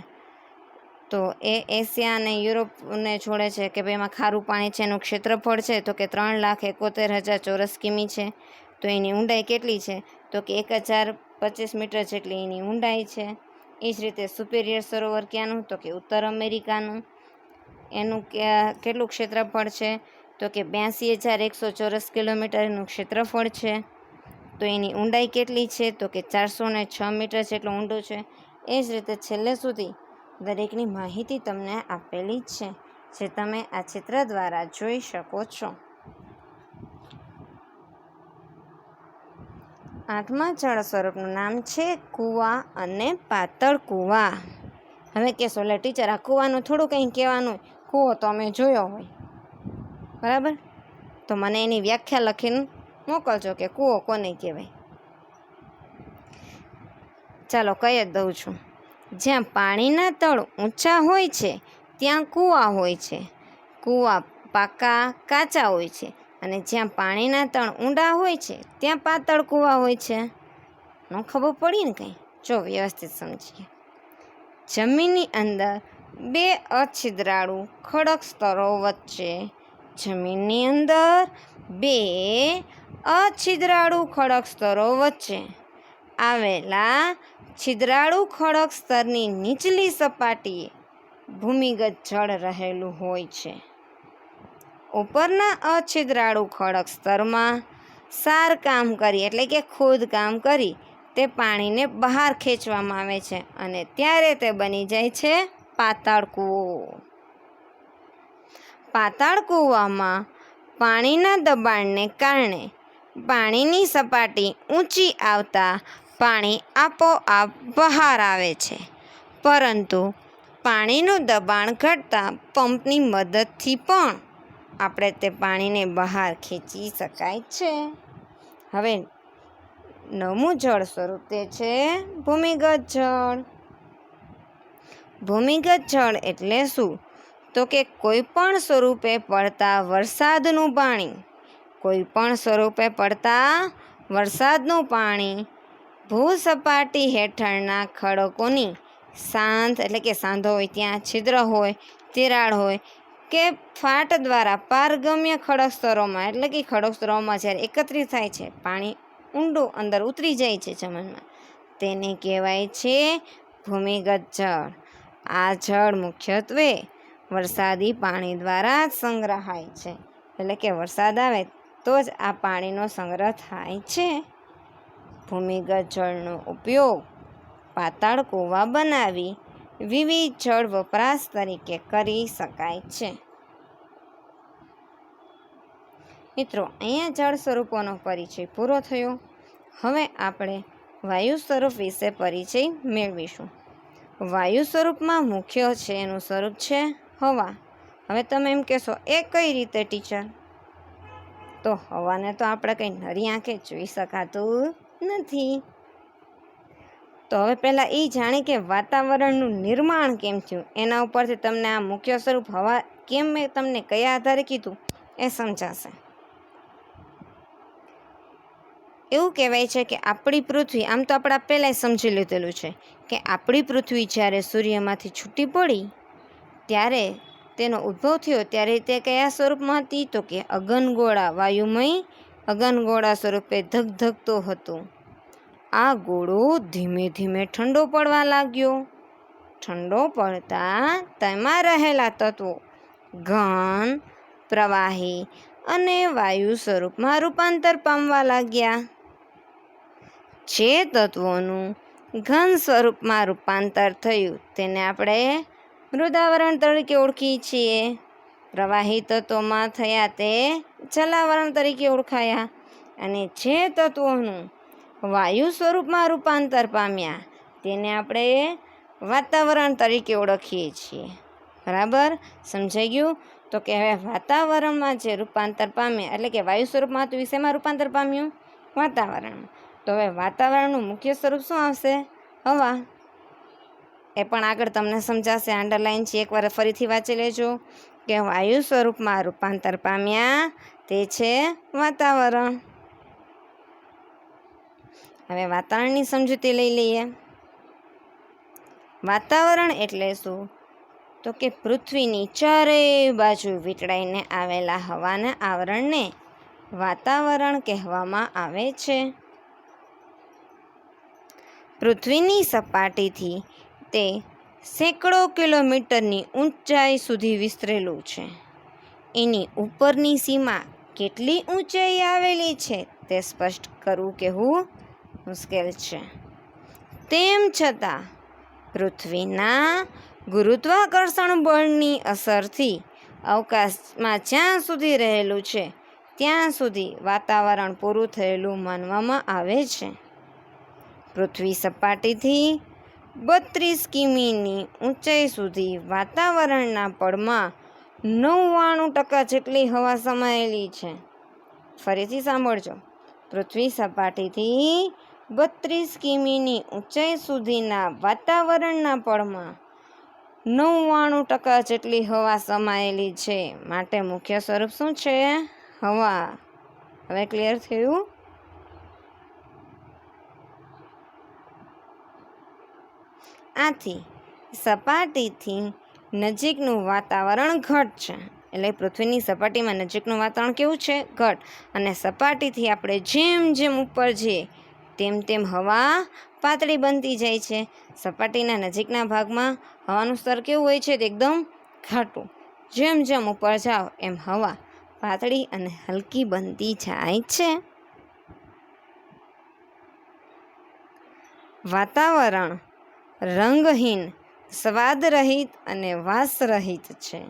તો એ એશિયા અને યુરોપને જોડે છે કે ભાઈ એમાં ખારું પાણી છે. એનું ક્ષેત્રફળ છે તો કે 3,71,000 ચોરસ કિમી છે. તો એની ઊંડાઈ કેટલી છે તો કે 1,025 મીટર જેટલી એની ઊંડાઈ છે. એ જ રીતે સુપેરિયર સરોવર ક્યાંનું તો કે ઉત્તર અમેરિકાનું. એનું કેટલું ક્ષેત્રફળ છે તો કે 82,100 ચોરસ કિલોમીટર એનું ક્ષેત્રફળ છે. તો એની ઊંડાઈ કેટલી છે તો કે 406 મીટર જેટલું ઊંડું છે. એ જ રીતે છેલ્લે સુધી દરેકની માહિતી તમને આપેલી જ છે જે તમે આ ચિત્ર દ્વારા જોઈ શકો છો. 8મા જળ સ્વરૂપનું નામ છે કૂવા અને પાતળ કૂવા. હવે કહેશો લે ટીચર આ કૂવાનું થોડું કંઈ કહેવાનું, કૂવો તો અમે જોયો હોય, બરાબર? તો મને એની વ્યાખ્યા લખીને મોકલજો કે કૂવો કોને કહેવાય. ચાલો કહી જ દઉં છું. જ્યાં પાણીના તળ ઊંચા હોય છે ત્યાં કૂવા હોય છે. કૂવા પાકા કાચા હોય છે અને જ્યાં પાણીના તળ ઊંડા હોય છે ત્યાં પાતળ કૂવા હોય છે. ન ખબર પડી ને કંઈ? જો વ્યવસ્થિત સમજીએ. જમીનની અંદર બે અછિદ્રાળુ ખડક સ્તરો વચ્ચે, જમીનની અંદર બે અછિદ્રાળુ ખડક સ્તરો વચ્ચે આવેલા છિદ્રાળુ ખડક સ્તરની નીચલી સપાટીએ ભૂમિગત જળ રહેલું હોય છે. ઉપરના અછિદ્રાળુ ખડક સ્તરમાં સારકામ કરી એટલે કે ખોદકામ કરી તે પાણીને બહાર ખેંચવામાં આવે છે અને ત્યારે તે બની જાય છે પાતાળ કૂવો. પાતાળ કૂવામાં પાણીના દબાણને કારણે પાણીની સપાટી ઊંચી આવતા પાણી આપોઆપ બહાર આવે છે, પરંતુ પાણીનું દબાણ ઘટતા પંપની મદદથી પણ આપણે તે પાણીને બહાર ખેંચી શકાય છે. હવે 9મું જળ સ્વરૂપ તે છે ભૂમિગત જળ. ભૂમિગત જળ એટલે શું તો કે કોઈ પણ સ્વરૂપે પડતા વરસાદનું પાણી, કોઈ પણ સ્વરૂપે પડતા વરસાદનું પાણી ભૂસપાટી હેઠળના ખડકોની સાંધ એટલે કે સાંધો હોય ત્યાં છિદ્ર હોય, તિરાડ હોય કે ફાટ દ્વારા પારગમ્ય ખડક સ્તરોમાં એટલે કે ખડક સ્તરોમાં જ્યારે એકત્રિત થાય છે, પાણી ઊંડું અંદર ઉતરી જાય છે જમીનમાં, તેને કહેવાય છે ભૂમિગત જળ. આ જળ મુખ્યત્વે વરસાદી પાણી દ્વારા જ સંગ્રહાય છે, એટલે કે વરસાદ આવે તો જ આ પાણીનો સંગ્રહ થાય છે. ભૂમિગત જળનો ઉપયોગ પાતાળ કૂવા બનાવી વિવિધ જળ વપરાશ તરીકે કરી શકાય છે. મિત્રો, અહીંયા જળ સ્વરૂપોનો પરિચય પૂરો થયો. હવે આપણે વાયુ સ્વરૂપ વિશે પરિચય મેળવીશું. વાયુ સ્વરૂપમાં મુખ્ય છે એનું સ્વરૂપ છે હવા. હવે તમે એમ કહેશો એ કઈ રીતે ટીચર? તો હવાને તો આપણે કંઈ નરી આંખે જોઈ શકાતું નથી. તો હવે પહેલાં એ જાણી કે વાતાવરણનું નિર્માણ કેમ થયું એના ઉપરથી તમને આ મુખ્ય સ્વરૂપ હવા કેમ મેં તમને કયા આધારે કીધું એ સમજાશે. એવું કહેવાય છે કે આપણી પૃથ્વી, આમ તો આપણે પહેલાં સમજી લીધેલું છે કે આપણી પૃથ્વી જ્યારે સૂર્યમાંથી છૂટી પડી ત્યારે તેનો ઉદ્ભવ થયો ત્યારે તે કયા સ્વરૂપમાં હતી તો કે અગનગોળા, વાયુમય અગનગોળા સ્વરૂપે ધગધગતો હતો. આ ગોળો ધીમે ધીમે ઠંડો પડવા લાગ્યો. ઠંડો પડતા તેમાં રહેલા તત્વો ઘન, પ્રવાહી અને વાયુ સ્વરૂપમાં રૂપાંતર પામવા લાગ્યા. જે તત્વોનું ઘન સ્વરૂપમાં રૂપાંતર થયું તેને આપણે મૃદાવરણ તરીકે ઓળખીએ છીએ. પ્રવાહી તત્વોમાં થયા તે જલાવરણ તરીકે ઓળખાયા. અને જે તત્વોનું વાયુ સ્વરૂપમાં રૂપાંતર પામ્યા તેને આપણે વાતાવરણ તરીકે ઓળખીએ છીએ. બરાબર સમજાઈ ગયું? તો કે હવે વાતાવરણમાં જે રૂપાંતર પામ્યા એટલે કે વાયુ સ્વરૂપમાં હતું વિષયમાં રૂપાંતર પામ્યું વાતાવરણમાં. તો હવે વાતાવરણનું મુખ્ય સ્વરૂપ શું આવશે? હવા. એ પણ આગળ તમને સમજાશે. અંડરલાઈન છે, એકવાર ફરીથી વાંચી લેજો કે વાયુ સ્વરૂપમાં રૂપાંતર પામ્યા તે છે વાતાવરણ. હવે વાતાવરણની સમજૂતી લઈ લઈએ. વાતાવરણ એટલે શું? તો કે પૃથ્વીની ચારે બાજુ વીંટળાઈને આવેલા હવાના આવરણને વાતાવરણ કહેવામાં આવે છે. પૃથ્વીની સપાટીથી તે સેંકડો કિલોમીટરની ઊંચાઈ સુધી વિસ્તરેલું છે. એની ઉપરની સીમા કેટલી ઊંચાઈ આવેલી છે તે સ્પષ્ટ કરવું કહેવું મુશ્કેલ છે. તેમ છતાં પૃથ્વીના ગુરુત્વાકર્ષણ બળની અસરથી અવકાશમાં જ્યાં સુધી રહેલું છે ત્યાં સુધી વાતાવરણ પૂરું થયેલું માનવામાં આવે છે. પૃથ્વી સપાટીથી 32 કિમીની ઊંચાઈ સુધી વાતાવરણના પડમાં 99% જેટલી હવા સમાયેલી છે. ફરીથી સાંભળજો. પૃથ્વી સપાટીથી 32 કિમીની ઊંચાઈ સુધીના વાતાવરણના પડમાં 99% જેટલી હવા સમાયેલી છે. માટે મુખ્ય સ્વરૂપ શું છે? હવા. હવે ક્લિયર થયું? આથી સપાટીથી નજીકનું વાતાવરણ ઘટ છે. એટલે પૃથ્વીની સપાટીમાં નજીકનું વાતાવરણ કેવું છે? ઘટ. અને સપાટીથી આપણે જેમ જેમ ઉપર જઈએ તેમ તેમ હવા પાતળી બનતી જાય છે. સપાટીના નજીકના ભાગમાં હવાનું સ્તર કેવું હોય છે? એકદમ ઘાટું. જેમ જેમ ઉપર જાઓ એમ હવા પાતળી અને હલકી બનતી જાય છે. વાતાવરણ રંગહીન, સ્વાદરહિત અને વાસરહિત છે.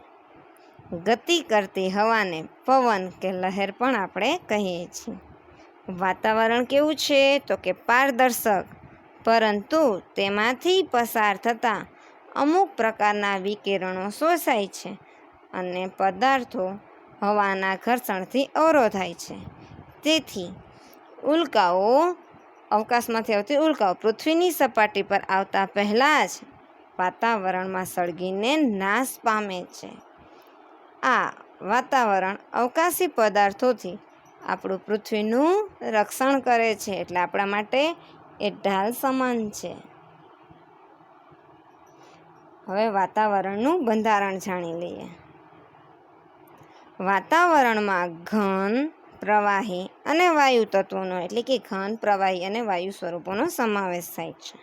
ગતિ કરતી હવાને પવન કે લહેર પણ આપણે કહીએ છીએ. વાતાવરણ કેવું છે? તો કે પારદર્શક, પરંતુ તેમાંથી પસાર થતા અમુક પ્રકારના વિકિરણો શોષાય છે અને પદાર્થો હવાના ઘર્ષણથી અવરોધાય છે. તેથી ઉલ્કાઓ, અવકાશમાંથી આવતી ઉલ્કાઓ પૃથ્વીની સપાટી પર આવતા પહેલાં જ વાતાવરણમાં સળગીને નાશ પામે છે. આ વાતાવરણ અવકાશી પદાર્થોથી આપણું પૃથ્વીનું રક્ષણ કરે છે. એટલે આપણા માટે એ ઢાલ સમાન છે. હવે વાતાવરણનું બંધારણ જાણી લઈએ. વાતાવરણમાં ઘન, પ્રવાહી અને વાયુ તત્વોનો એટલે કે ઘન, પ્રવાહી અને વાયુ સ્વરૂપોનો સમાવેશ થાય છે.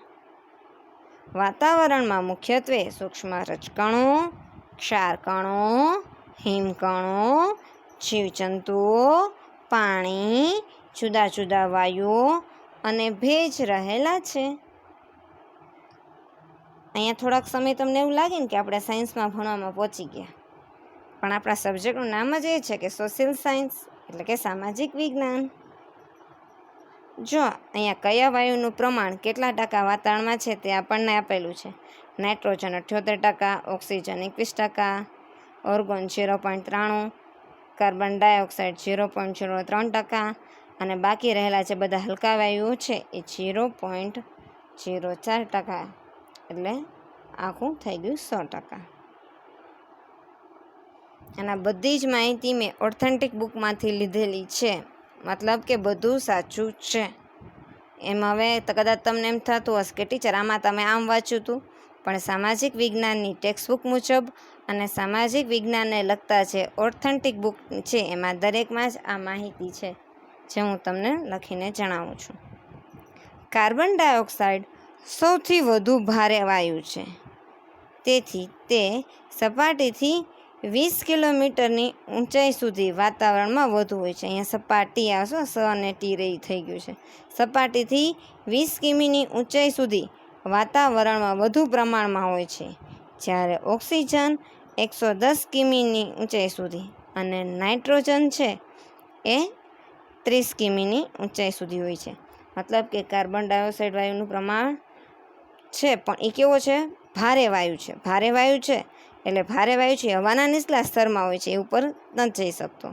વાતાવરણમાં મુખ્યત્વે સૂક્ષ્મ રજકણો, ક્ષારકણો, હિમકણો, જીવજંતુઓ, પાણી, જુદા જુદા વાયુઓ અને ભેજ રહેલા છે. અહીંયા થોડાક સમય તમને એવું લાગે ને કે આપણે સાયન્સમાં ભણવામાં પહોંચી ગયા, પણ આપણા સબ્જેક્ટનું નામ જ એ છે કે સોશિયલ સાયન્સ એટલે કે સામાજિક વિજ્ઞાન. જો અહીંયા કયા વાયુનું પ્રમાણ કેટલા ટકા વાતાવરણમાં છે તે આપણને આપેલું છે. Nitrogen 78%, oxygen 21%, argon 0.93%, carbon dioxide 0.03% અને બાકી રહેલા જે બધા હલકા વાયુઓ છે એ 0.04%. એટલે આખું થઈ ગયું 100%. અને બધી જ માહિતી મેં ઓથેન્ટિક બુકમાંથી લીધેલી છે, મતલબ કે બધું સાચું છે. એમ હવે કદાચ તમને એમ થતું હશે કે ટીચર આમાં તમે આમ વાંચ્યું હતું, પણ સામાજિક વિજ્ઞાનની ટેક્સ્ટબુક મુજબ અને સામાજિક વિજ્ઞાનને લગતા જે ઓથેન્ટિક બુક છે એમાં દરેકમાં જ આ માહિતી છે જે હું તમને લખીને જણાવું છું. કાર્બન ડાયોક્સાઇડ સૌથી વધુ ભારે વાયુ છે, તેથી તે સપાટીથી 20 કિલોમીટરની ઊંચાઈ સુધી વાતાવરણમાં વધુ હોય છે. અહીંયા સપાટી આવશે, સ અને ટી રહી થઈ ગયું છે. સપાટીથી 20 કિમીની ઊંચાઈ સુધી વાતાવરણમાં વધુ પ્રમાણમાં હોય છે, જ્યારે ઓક્સિજન 110 કિમીની ઊંચાઈ સુધી અને નાઇટ્રોજન છે એ 30 કિમીની ઊંચાઈ સુધી હોય છે. મતલબ કે કાર્બન ડાયોક્સાઇડ વાયુનું પ્રમાણ છે, પણ એ કેવો છે? ભારે વાયુ છે. ભારે વાયુ છે એટલે ભારે વાયુ છે હવાના નીચલા સ્તરમાં હોય છે, એ ઉપર નથી જઈ શકતો.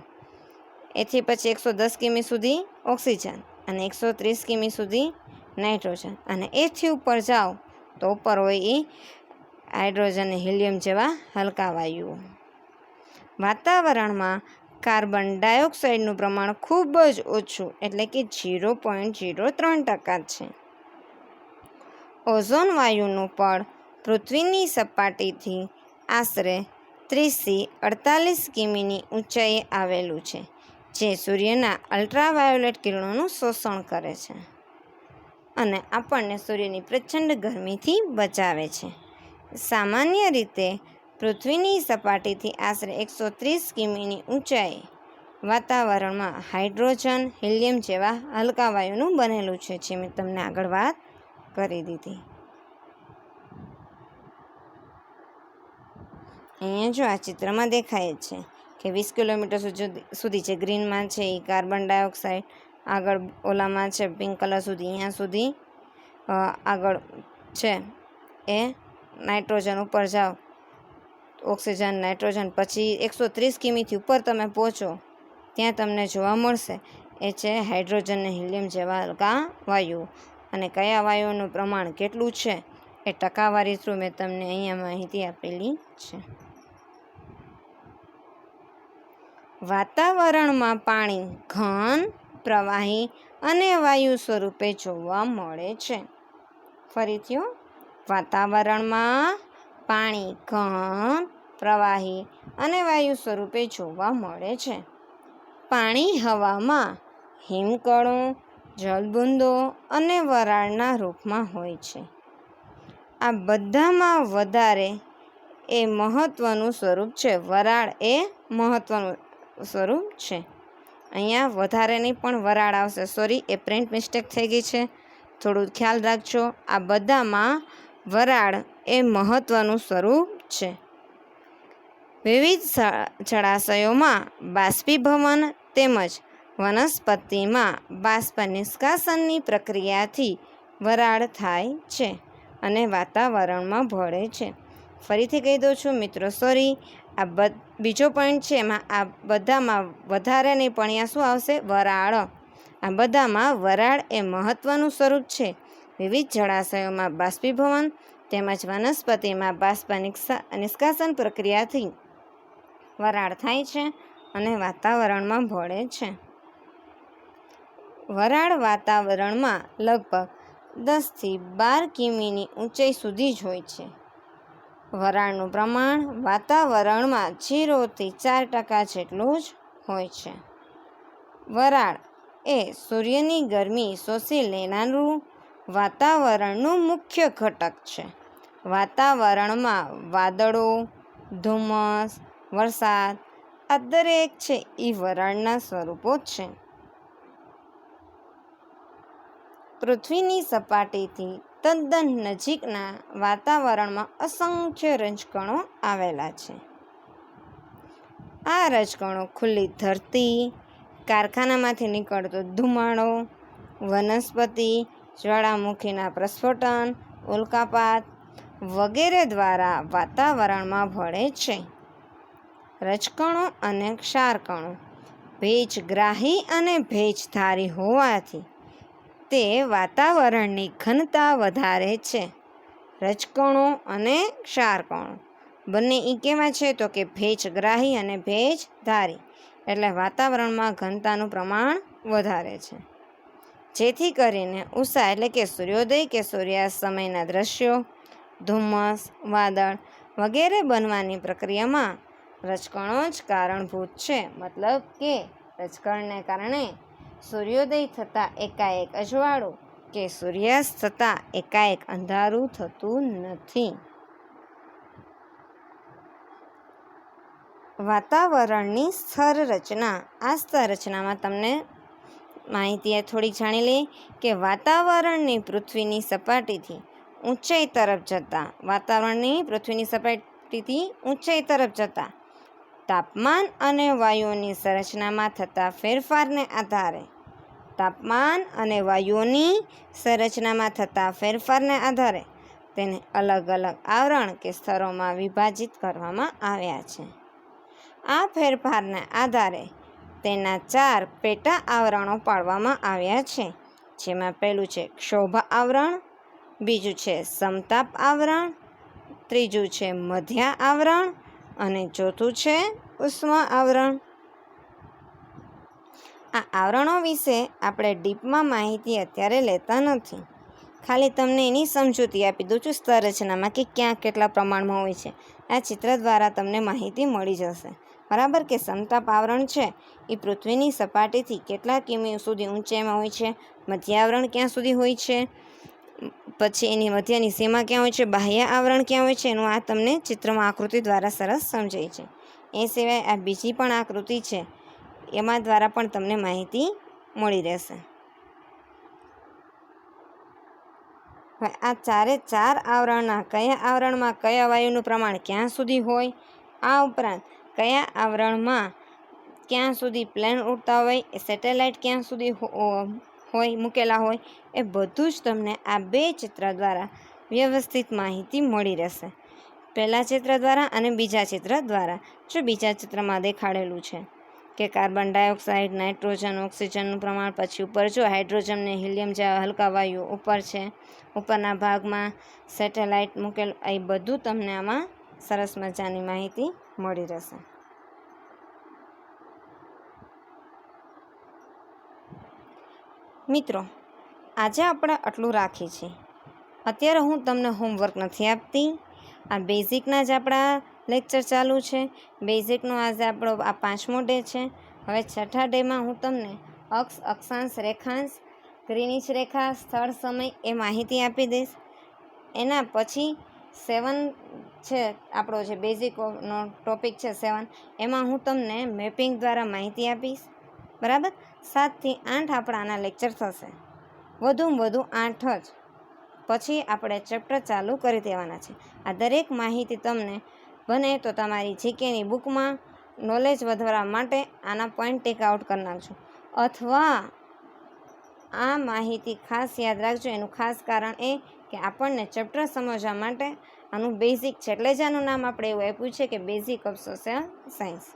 એથી પછી 110 કિમી સુધી ઓક્સિજન અને 130 કિમી સુધી નાઇટ્રોજન, અને એથી ઉપર જાઓ તો ઉપર હોય એ હાઇડ્રોજન અને હિલિયમ જેવા હલકા વાયુઓ. વાતાવરણમાં કાર્બન ડાયોક્સાઇડનું પ્રમાણ ખૂબ જ ઓછું એટલે કે 0.03% છે. ઓઝોન વાયુનું પડ પૃથ્વીની સપાટીથી આશરે 30થી 48 કિમીની ઊંચાઈએ આવેલું છે, જે સૂર્યના અલ્ટ્રાવાયોલેટ કિરણોનું શોષણ કરે છે અને આપણને સૂર્યની પ્રચંડ ગરમીથી બચાવે છે. સામાન્ય રીતે પૃથ્વીની સપાટીથી આશરે 130 કિમીની ઊંચાઈએ વાતાવરણમાં હાઇડ્રોજન, હિલિયમ જેવા હલકા વાયુનું બનેલું છે, જે મેં તમને આગળ વાત કરી દીધી. અહીંયા જો આ ચિત્રમાં દેખાય જ છે કે 20 કિલોમીટર સુધી જે ગ્રીનમાં છે એ કાર્બન ડાયોક્સાઇડ, આગળ ઓલામાં છે પિંક કલર સુધી, અહીંયા સુધી આગળ છે એ નાઇટ્રોજન. ઉપર જાઓ ઓક્સિજન, નાઇટ્રોજન, પછી 130 કિમીથી ઉપર તમે પહોંચો ત્યાં તમને જોવા મળશે એ છે હાઇડ્રોજન અને હિલિયમ જેવા હલકા વાયુઓ. અને કયા વાયુઓનું પ્રમાણ કેટલું છે એ ટકાવારી થ્રુ મેં તમને અહીંયા માહિતી આપેલી છે. વાતાવરણમાં પાણી ઘન, પ્રવાહી અને વાયુ સ્વરૂપે જોવા મળે છે. ફરીથી, વાતાવરણમાં પાણી ઘન, પ્રવાહી અને વાયુ સ્વરૂપે જોવા મળે છે. પાણી હવામાં હિમકણો, જળબુંદો અને વરાળના રૂપમાં હોય છે. આ બધામાં વધારે એ મહત્વનું સ્વરૂપ છે. વરાળ એ મહત્વનું સ્વરૂપ છે. અહીંયા વધારે નહીં પણ વરાળ આવશે. સોરી, એ પ્રિન્ટ મિસ્ટેક થઈ ગઈ છે, થોડું ખ્યાલ રાખજો. આ બધામાં વરાળ એ મહત્વનું સ્વરૂપ છે. વિવિધ જળાશયોમાં બાષ્પીભવન તેમજ વનસ્પતિમાં બાષ્પ નિષ્કાશનની પ્રક્રિયાથી વરાળ થાય છે અને વાતાવરણમાં ભળે છે. ફરીથી કહી દઉં છું મિત્રો, સોરી, આ બીજો પોઈન્ટ છે, એમાં આ બધામાં વધારે નહીં પણ અહીંયા શું આવશે? વરાળ. આ બધામાં વરાળ એ મહત્વનું સ્વરૂપ છે. વિવિધ જળાશયોમાં બાષ્પીભવન તેમજ વનસ્પતિમાં બાષ્પ નિષ્કાશન પ્રક્રિયાથી વરાળ થાય છે અને વાતાવરણમાં ભળે છે. વરાળ વાતાવરણમાં લગભગ 10થી 12 કિમીની ઊંચાઈ સુધી જ હોય છે. વરાળનું પ્રમાણ વાતાવરણમાં 0થી 4% જેટલું જ હોય છે. વરાળ એ સૂર્યની ગરમી શોષી લેનારું વાતાવરણનું મુખ્ય ઘટક છે. વાતાવરણમાં વાદળો, ધુમ્મસ, વરસાદ આ દરેક છે એ વરાળના સ્વરૂપો છે. પૃથ્વીની સપાટીથી તદ્દન નજીકના વાતાવરણમાં અસંખ્ય રજકણો આવેલા છે. આ રજકણો ખુલ્લી ધરતી, કારખાનામાંથી નીકળતો ધુમાડો, વનસ્પતિ, જ્વાળામુખીના પ્રસ્ફોટન, ઉલ્કાપાત વગેરે દ્વારા વાતાવરણમાં ભળે છે. રજકણો અને ક્ષારકણો ભેજગ્રાહી અને ભેજધારી હોવાથી તે વાતાવરણની ઘનતા વધારે છે. રજકણો અને ક્ષારકણો બંને એ કેવા છે? તો કે ભેજગ્રાહી અને ભેજધારી, એટલે વાતાવરણમાં ઘનતાનું પ્રમાણ વધારે છે. જેથી કરીને ઉષા એટલે કે સૂર્યોદય કે સૂર્યાસ્ત સમયના દ્રશ્યો, ધુમ્મસ, વાદળ વગેરે બનવાની પ્રક્રિયામાં રજકણો જ કારણભૂત છે. મતલબ કે રજકણને કારણે સૂર્યોદય થતાં એકાએક અજવાળું કે સૂર્યાસ્ત થતાં એકાએક અંધારું થતું નથી. વાતાવરણની સ્તર રચના. આ સ્તર રચનામાં તમને માહિતી થોડીક જાણી લઈએ કે વાતાવરણની પૃથ્વીની સપાટીથી ઊંચાઈ તરફ જતા તાપમાન અને વાયુઓની સંરચનામાં થતા ફેરફારને આધારે તેને અલગ અલગ આવરણ કે સ્તરોમાં વિભાજિત કરવામાં આવ્યા છે. આ ફેરફારને આધારે તેના 4 પેટા આવરણો પાડવામાં આવ્યા છે, જેમાં પહેલું છે ક્ષોભ આવરણ, બીજું છે સમતાપ આવરણ, ત્રીજું છે મધ્ય આવરણ અને ચોથું છે ઉષ્મા આવરણ. આ આવરણો વિશે આપણે ડીપમાં માહિતી અત્યારે લેતા નથી, ખાલી તમને એની સમજૂતી આપી દઉં છું સ્તર રચનામાં કે ક્યાં કેટલા પ્રમાણમાં હોય છે. આ ચિત્ર દ્વારા તમને માહિતી મળી જશે. બરાબર કે સમતાપ આવરણ છે એ પૃથ્વીની સપાટીથી કેટલા કિમી સુધી ઊંચાઈમાં હોય છે, મધ્ય આવરણ ક્યાં સુધી હોય છે, પછી એની મધ્યની સીમા ક્યાં હોય છે, બાહ્ય આવરણ ક્યાં હોય છે, એનું આ તમને ચિત્રમાં આકૃતિ દ્વારા સરસ સમજાય છે. એ સિવાય આ બીજી પણ આકૃતિ છે, એમાં દ્વારા પણ તમને માહિતી મળી રહેશે. હવે આ 4 આવરણના કયા આવરણમાં કયા વાયુનું પ્રમાણ ક્યાં સુધી હોય, આ ઉપરાંત કયા આવરણમાં ક્યાં સુધી પ્લેન ઉડતા હોય, સેટેલાઇટ ક્યાં સુધી હોય મૂકેલા હોય, એ બધું જ તમને આ 2 ચિત્ર દ્વારા વ્યવસ્થિત માહિતી મળી રહેશે. પહેલા ચિત્ર દ્વારા અને બીજા ચિત્ર દ્વારા. જો બીજા ચિત્રમાં દેખાડેલું છે કે કાર્બન ડાયોક્સાઇડ, નાઇટ્રોજન, ઓક્સિજનનું પ્રમાણ, પછી ઉપર જો હાઇડ્રોજન ને હિલિયમ જેવા હલકા વાયુ ઉપર છે, ઉપરના ભાગમાં સેટેલાઇટ મૂકેલું, એ બધું તમને આમાં સરસ મજાની માહિતી મળી રહેશે. મિત્રો, આજે આપણે આટલું રાખીએ છીએ. અત્યારે હું તમને હોમવર્ક નથી આપતી. આ બેઝિકના જ આપણા લેક્ચર ચાલુ છે. બેઝિકનો આજે આપણો આ 5મો ડે છે. હવે 6થા ડેમાં હું તમને અક્ષ, અક્ષાંશ, રેખાંશ, ગ્રીનિચ રેખા, સ્થળ, સમય એ માહિતી આપી દઈશ. એના પછી 7 છે આપણો જે બેઝિકનો ટોપિક છે 7, એમાં હું તમને મેપિંગ દ્વારા માહિતી આપીશ. બરાબર, 7 થી 8 આપણાના લેક્ચર થશે, વધુમાં વધુ 8 જ. પછી આપણે ચેપ્ટર ચાલુ કરી દેવાના છે. આ દરેક માહિતી તમને બને તો તમારી જીકેની બુકમાં નોલેજ વધારવા માટે આના પોઈન્ટ ટેક આઉટ કરી નાખજો, અથવા આ માહિતી ખાસ યાદ રાખજો. એનું ખાસ કારણ એ કે આપણને ચેપ્ટર સમજવા માટે આનું બેઝિક છે, એટલે જ આનું નામ આપણે એવું આપ્યું છે કે બેઝિક ઓફ સોશિયલ સાયન્સ.